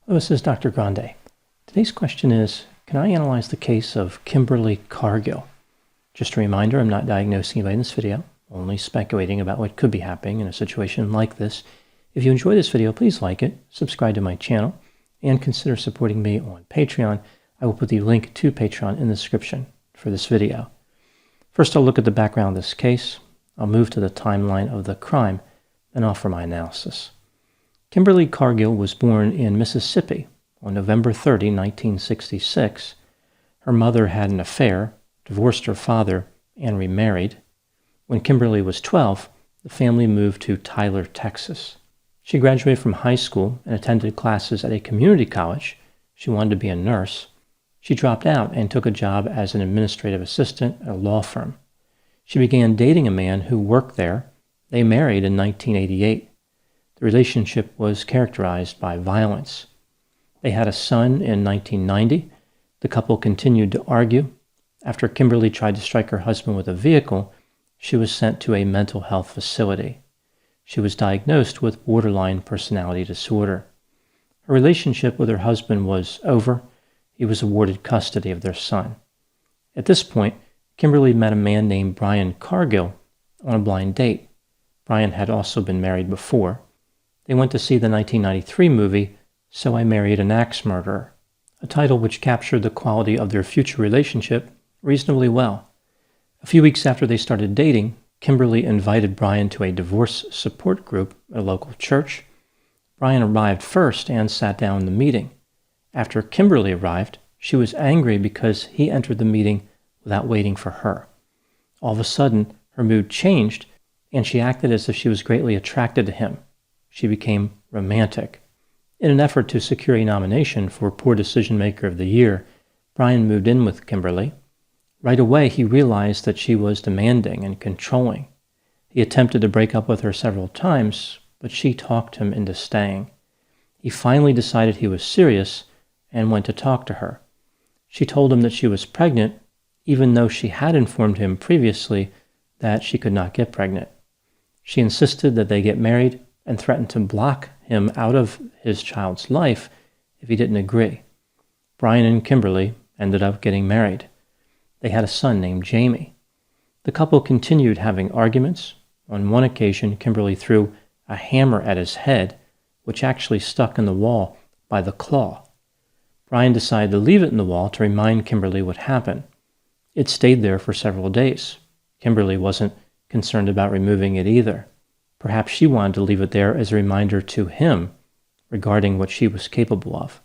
Hello, this is Dr. Grande. Today's question is, can I analyze the case of Kimberly Cargill? Just a reminder, I'm not diagnosing anybody in this video, only speculating about what could be happening in a situation like this. If you enjoy this video, please like it, subscribe to my channel, and consider supporting me on Patreon. I will put the link to Patreon in the description for this video. First, I'll look at the background of this case. I'll move to the timeline of the crime, then offer my analysis. Kimberly Cargill was born in Mississippi on November 30, 1966. Her mother had an affair, divorced her father, and remarried. When Kimberly was 12, the family moved to Tyler, Texas. She graduated from high school and attended classes at a community college. She wanted to be a nurse. She dropped out and took a job as an administrative assistant at a law firm. She began dating a man who worked there. They married in 1988. The relationship was characterized by violence. They had a son in 1990. The couple continued to argue. After Kimberly tried to strike her husband with a vehicle, she was sent to a mental health facility. She was diagnosed with borderline personality disorder. Her relationship with her husband was over. He was awarded custody of their son. At this point, Kimberly met a man named Brian Cargill on a blind date. Brian had also been married before. They went to see the 1993 movie, So I Married an Axe Murderer, a title which captured the quality of their future relationship reasonably well. A few weeks after they started dating, Kimberly invited Brian to a divorce support group at a local church. Brian arrived first and sat down in the meeting. After Kimberly arrived, she was angry because he entered the meeting without waiting for her. All of a sudden, her mood changed, and she acted as if she was greatly attracted to him. She became romantic. In an effort to secure a nomination for Poor Decision Maker of the Year, Brian moved in with Kimberly. Right away, he realized that she was demanding and controlling. He attempted to break up with her several times, but she talked him into staying. He finally decided he was serious and went to talk to her. She told him that she was pregnant, even though she had informed him previously that she could not get pregnant. She insisted that they get married and threatened to block him out of his child's life if he didn't agree. Brian and Kimberly ended up getting married. They had a son named Jamie. The couple continued having arguments. On one occasion, Kimberly threw a hammer at his head, which actually stuck in the wall by the claw. Brian decided to leave it in the wall to remind Kimberly what happened. It stayed there for several days. Kimberly wasn't concerned about removing it either. Perhaps she wanted to leave it there as a reminder to him regarding what she was capable of.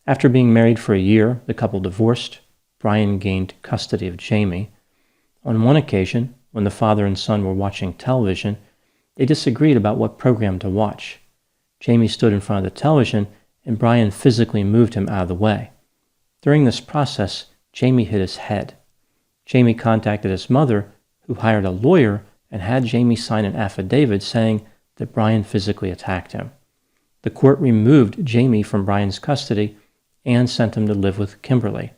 After being married for a year, the couple divorced. Brian gained custody of Jamie. On one occasion, when the father and son were watching television, they disagreed about what program to watch. Jamie stood in front of the television, and Brian physically moved him out of the way. During this process, Jamie hit his head. Jamie contacted his mother, who hired a lawyer and had Jamie sign an affidavit saying that Brian physically attacked him. The court removed Jamie from Brian's custody and sent him to live with Kimberly.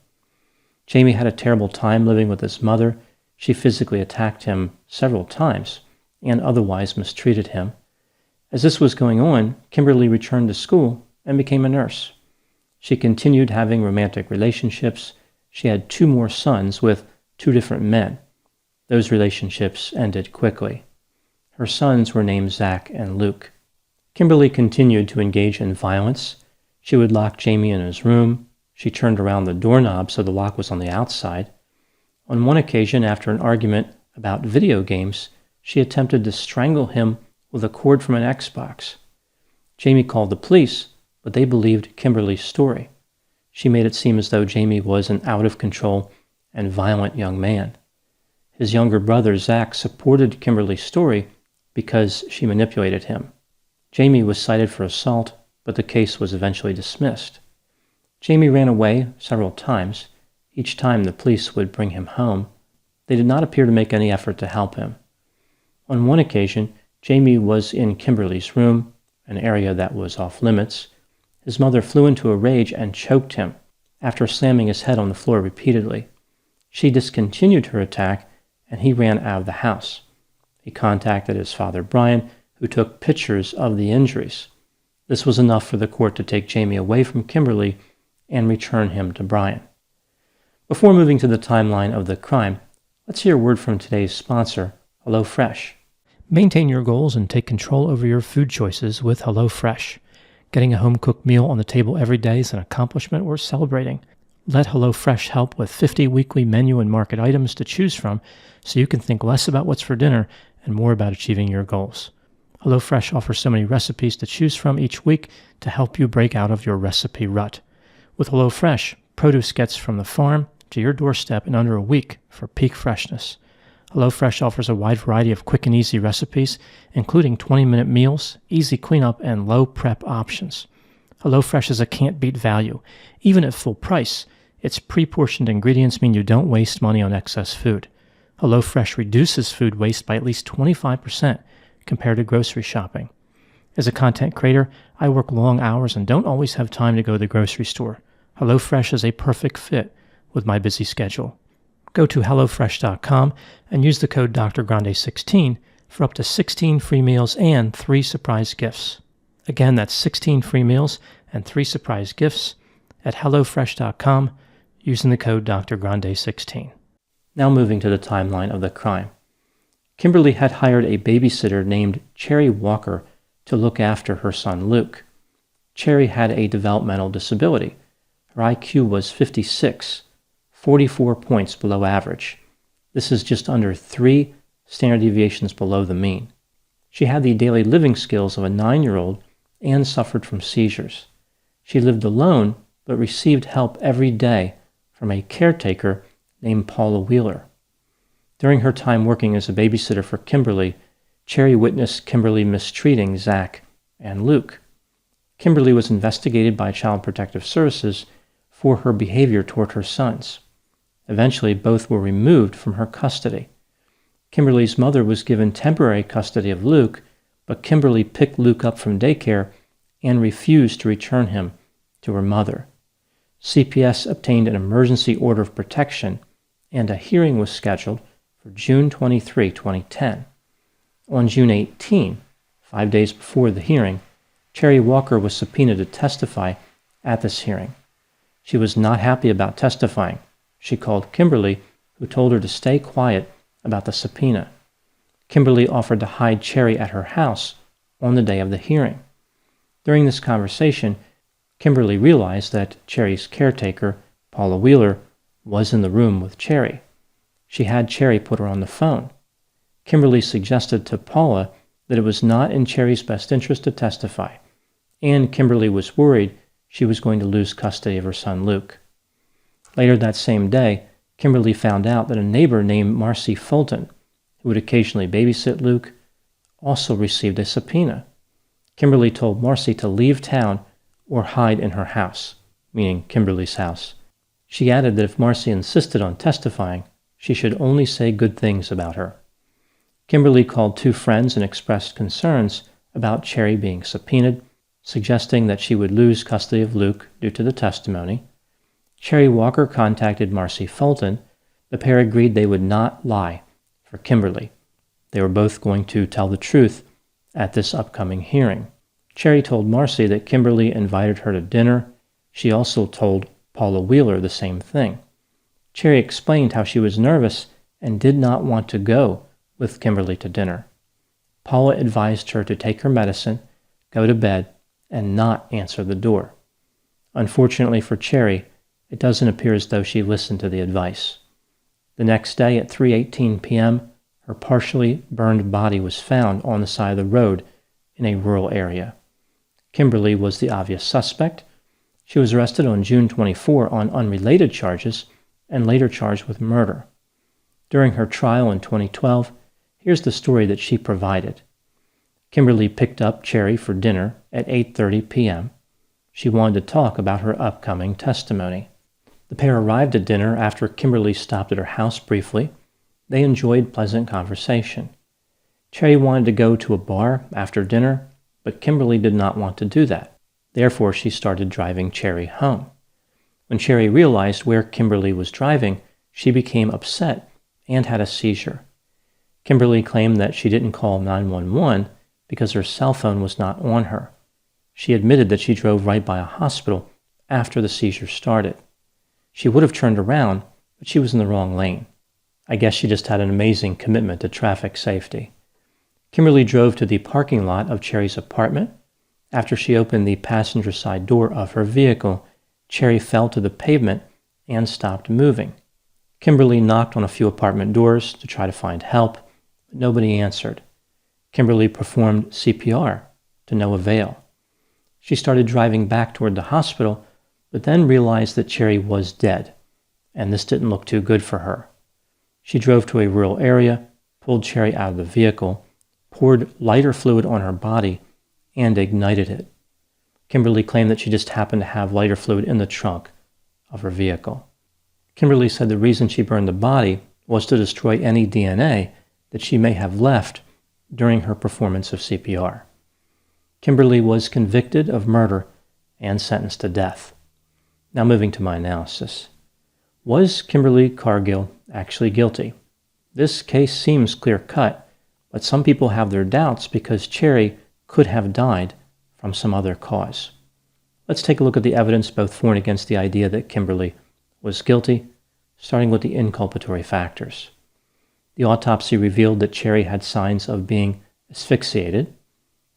Jamie had a terrible time living with his mother. She physically attacked him several times and otherwise mistreated him. As this was going on, Kimberly returned to school and became a nurse. She continued having romantic relationships. She had 2 more sons with 2 different men. Those relationships ended quickly. Her sons were named Zach and Luke. Kimberly continued to engage in violence. She would lock Jamie in his room. She turned around the doorknob so the lock was on the outside. On one occasion, after an argument about video games, she attempted to strangle him with a cord from an Xbox. Jamie called the police, but they believed Kimberly's story. She made it seem as though Jamie was an out-of-control and violent young man. His younger brother, Zach, supported Kimberly's story because she manipulated him. Jamie was cited for assault, but the case was eventually dismissed. Jamie ran away several times. Each time the police would bring him home. They did not appear to make any effort to help him. On one occasion, Jamie was in Kimberly's room, an area that was off limits. His mother flew into a rage and choked him after slamming his head on the floor repeatedly. She discontinued her attack, and he ran out of the house. He contacted his father, Brian, who took pictures of the injuries. This was enough for the court to take Jamie away from Kimberly and return him to Brian. Before moving to the timeline of the crime, let's hear a word from today's sponsor, HelloFresh. Maintain your goals and take control over your food choices with HelloFresh. Getting a home-cooked meal on the table every day is an accomplishment worth celebrating. Let HelloFresh help with 50 weekly menu and market items to choose from so you can think less about what's for dinner and more about achieving your goals. HelloFresh offers so many recipes to choose from each week to help you break out of your recipe rut. With HelloFresh, produce gets from the farm to your doorstep in under a week for peak freshness. HelloFresh offers a wide variety of quick and easy recipes, including 20-minute meals, easy cleanup, and low prep options. HelloFresh is a can't-beat value. Even at full price, its pre-portioned ingredients mean you don't waste money on excess food. HelloFresh reduces food waste by at least 25% compared to grocery shopping. As a content creator, I work long hours and don't always have time to go to the grocery store. HelloFresh is a perfect fit with my busy schedule. Go to HelloFresh.com and use the code DrGrande16 for up to 16 free meals and 3 surprise gifts. Again, that's 16 free meals and 3 surprise gifts at HelloFresh.com using the code DrGrande16. Now moving to the timeline of the crime. Kimberly had hired a babysitter named Cherry Walker to look after her son Luke. Cherry had a developmental disability. Her IQ was 56, 44 points below average. This is just under 3 standard deviations below the mean. She had the daily living skills of a 9-year-old and suffered from seizures. She lived alone but received help every day from a caretaker named Paula Wheeler. During her time working as a babysitter for Kimberly, Cherry witnessed Kimberly mistreating Zach and Luke. Kimberly was investigated by Child Protective Services for her behavior toward her sons. Eventually, both were removed from her custody. Kimberly's mother was given temporary custody of Luke, but Kimberly picked Luke up from daycare and refused to return him to her mother. CPS obtained an emergency order of protection, and a hearing was scheduled for June 23, 2010. On June 18, 5 days before the hearing, Cherry Walker was subpoenaed to testify at this hearing. She was not happy about testifying. She called Kimberly, who told her to stay quiet about the subpoena. Kimberly offered to hide Cherry at her house on the day of the hearing. During this conversation, Kimberly realized that Cherry's caretaker, Paula Wheeler, was in the room with Cherry. She had Cherry put her on the phone. Kimberly suggested to Paula that it was not in Cherry's best interest to testify, and Kimberly was worried she was going to lose custody of her son Luke. Later that same day, Kimberly found out that a neighbor named Marcy Fulton, who would occasionally babysit Luke, also received a subpoena. Kimberly told Marcy to leave town or hide in her house, meaning Kimberly's house. She added that if Marcy insisted on testifying, she should only say good things about her. Kimberly called 2 friends and expressed concerns about Cherry being subpoenaed, suggesting that she would lose custody of Luke due to the testimony. Cherry Walker contacted Marcy Fulton. The pair agreed they would not lie for Kimberly. They were both going to tell the truth at this upcoming hearing. Cherry told Marcy that Kimberly invited her to dinner. She also told Paula Wheeler the same thing. Cherry explained how she was nervous and did not want to go with Kimberly to dinner. Paula advised her to take her medicine, go to bed, and not answer the door. Unfortunately for Cherry, it doesn't appear as though she listened to the advice. The next day at 3:18 p.m., her partially burned body was found on the side of the road in a rural area. Kimberly was the obvious suspect. She was arrested on June 24 on unrelated charges and later charged with murder. During her trial in 2012, here's the story that she provided. Kimberly picked up Cherry for dinner at 8:30 p.m. She wanted to talk about her upcoming testimony. The pair arrived at dinner after Kimberly stopped at her house briefly. They enjoyed pleasant conversation. Cherry wanted to go to a bar after dinner, but Kimberly did not want to do that. Therefore, she started driving Cherry home. When Cherry realized where Kimberly was driving, she became upset and had a seizure. Kimberly claimed that she didn't call 911 because her cell phone was not on her. She admitted that she drove right by a hospital after the seizure started. She would have turned around, but she was in the wrong lane. I guess she just had an amazing commitment to traffic safety. Kimberly drove to the parking lot of Cherry's apartment. After she opened the passenger side door of her vehicle, Cherry fell to the pavement and stopped moving. Kimberly knocked on a few apartment doors to try to find help, but nobody answered. Kimberly performed CPR to no avail. She started driving back toward the hospital, but then realized that Cherry was dead, and this didn't look too good for her. She drove to a rural area, pulled Cherry out of the vehicle, poured lighter fluid on her body, and ignited it. Kimberly claimed that she just happened to have lighter fluid in the trunk of her vehicle. Kimberly said the reason she burned the body was to destroy any DNA that she may have left during her performance of CPR. Kimberly was convicted of murder and sentenced to death. Now moving to my analysis. Was Kimberly Cargill actually guilty? This case seems clear-cut, but some people have their doubts because Cherry could have died from some other cause. Let's take a look at the evidence both for and against the idea that Kimberly was guilty, starting with the inculpatory factors. The autopsy revealed that Cherry had signs of being asphyxiated.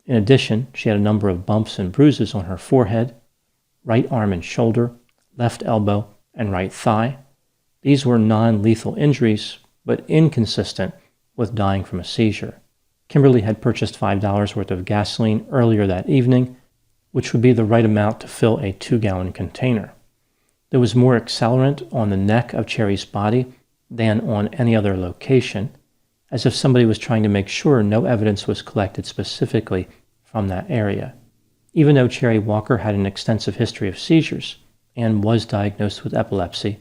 In addition, she had a number of bumps and bruises on her forehead, right arm and shoulder, left elbow, and right thigh. These were non-lethal injuries, but inconsistent with dying from a seizure. Kimberly had purchased $5 worth of gasoline earlier that evening, which would be the right amount to fill a 2-gallon container. There was more accelerant on the neck of Cherry's body than on any other location, as if somebody was trying to make sure no evidence was collected specifically from that area. Even though Cherry Walker had an extensive history of seizures and was diagnosed with epilepsy,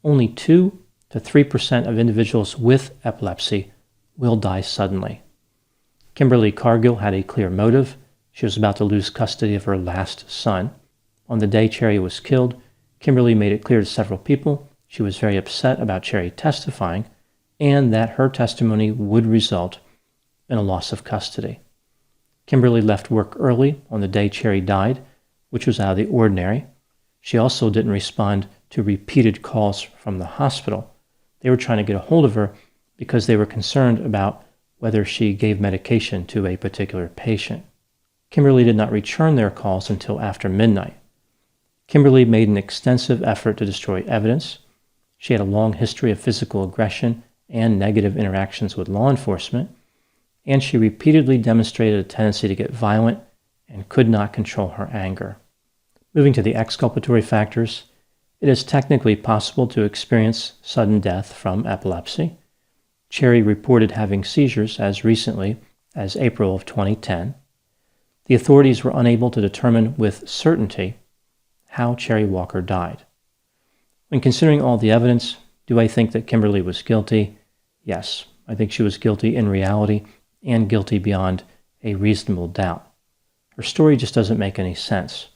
only 2 to 3% of individuals with epilepsy will die suddenly. Kimberly Cargill had a clear motive. She was about to lose custody of her last son. On the day Cherry was killed, Kimberly made it clear to several people she was very upset about Cherry testifying and that her testimony would result in a loss of custody. Kimberly left work early on the day Cherry died, which was out of the ordinary. She also didn't respond to repeated calls from the hospital. They were trying to get a hold of her because they were concerned about whether she gave medication to a particular patient. Kimberly did not return their calls until after midnight. Kimberly made an extensive effort to destroy evidence. She had a long history of physical aggression and negative interactions with law enforcement, and she repeatedly demonstrated a tendency to get violent and could not control her anger. Moving to the exculpatory factors, it is technically possible to experience sudden death from epilepsy. Cherry reported having seizures as recently as April of 2010. The authorities were unable to determine with certainty how Cherry Walker died. When considering all the evidence, do I think that Kimberly was guilty? Yes, I think she was guilty in reality and guilty beyond a reasonable doubt. Her story just doesn't make any sense.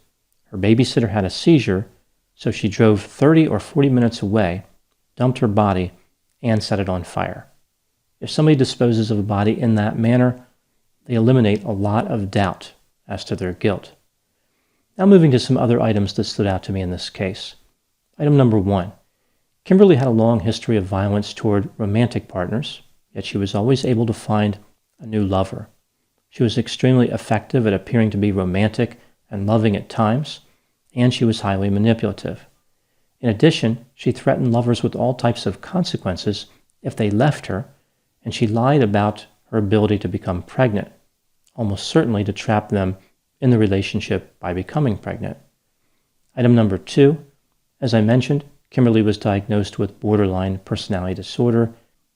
Her babysitter had a seizure, so she drove 30 or 40 minutes away, dumped her body, and set it on fire. If somebody disposes of a body in that manner, they eliminate a lot of doubt as to their guilt. Now moving to some other items that stood out to me in this case. Item number 1. Kimberly had a long history of violence toward romantic partners, yet she was always able to find a new lover. She was extremely effective at appearing to be romantic and loving at times, and she was highly manipulative. In addition, she threatened lovers with all types of consequences if they left her, and she lied about her ability to become pregnant, almost certainly to trap them in the relationship by becoming pregnant. Item number 2, as I mentioned, Kimberly was diagnosed with borderline personality disorder.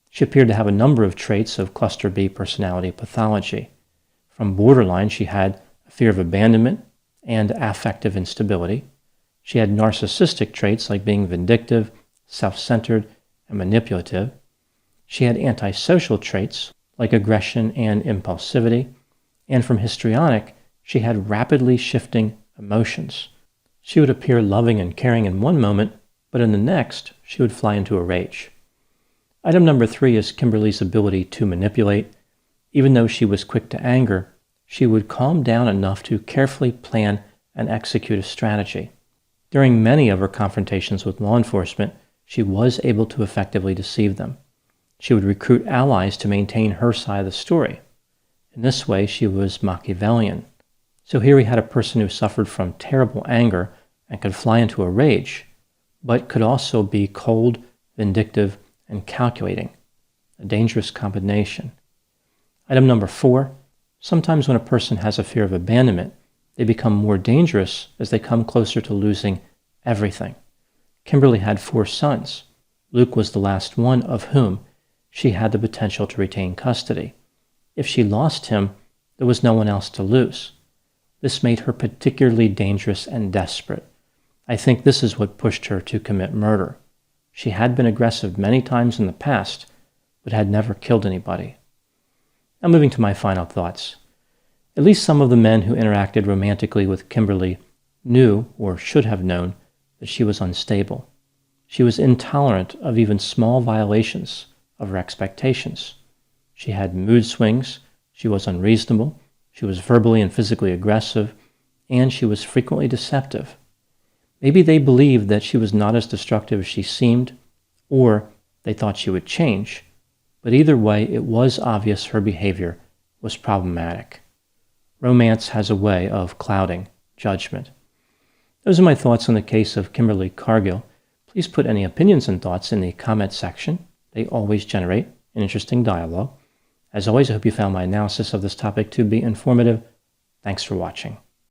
She appeared to have a number of traits of cluster B personality pathology. From borderline, she had a fear of abandonment and affective instability. She had narcissistic traits like being vindictive, self-centered, and manipulative. She had antisocial traits like aggression and impulsivity. And from histrionic, she had rapidly shifting emotions. She would appear loving and caring in one moment, but in the next, she would fly into a rage. Item number 3 is Kimberly's ability to manipulate. Even though she was quick to anger, she would calm down enough to carefully plan and execute a strategy. During many of her confrontations with law enforcement, she was able to effectively deceive them. She would recruit allies to maintain her side of the story. In this way, she was Machiavellian. So here we had a person who suffered from terrible anger and could fly into a rage, but could also be cold, vindictive, and calculating. A dangerous combination. Item number 4. Sometimes when a person has a fear of abandonment, they become more dangerous as they come closer to losing everything. Kimberly had 4 sons. Luke was the last one of whom she had the potential to retain custody. If she lost him, there was no one else to lose. This made her particularly dangerous and desperate. I think this is what pushed her to commit murder. She had been aggressive many times in the past, but had never killed anybody. Now moving to my final thoughts. At least some of the men who interacted romantically with Kimberly knew, or should have known, that she was unstable. She was intolerant of even small violations of her expectations. She had mood swings, she was unreasonable, she was verbally and physically aggressive, and she was frequently deceptive. Maybe they believed that she was not as destructive as she seemed, or they thought she would change, but either way, it was obvious her behavior was problematic. Romance has a way of clouding judgment. Those are my thoughts on the case of Kimberly Cargill. Please put any opinions and thoughts in the comment section. They always generate an interesting dialogue. As always, I hope you found my analysis of this topic to be informative. Thanks for watching.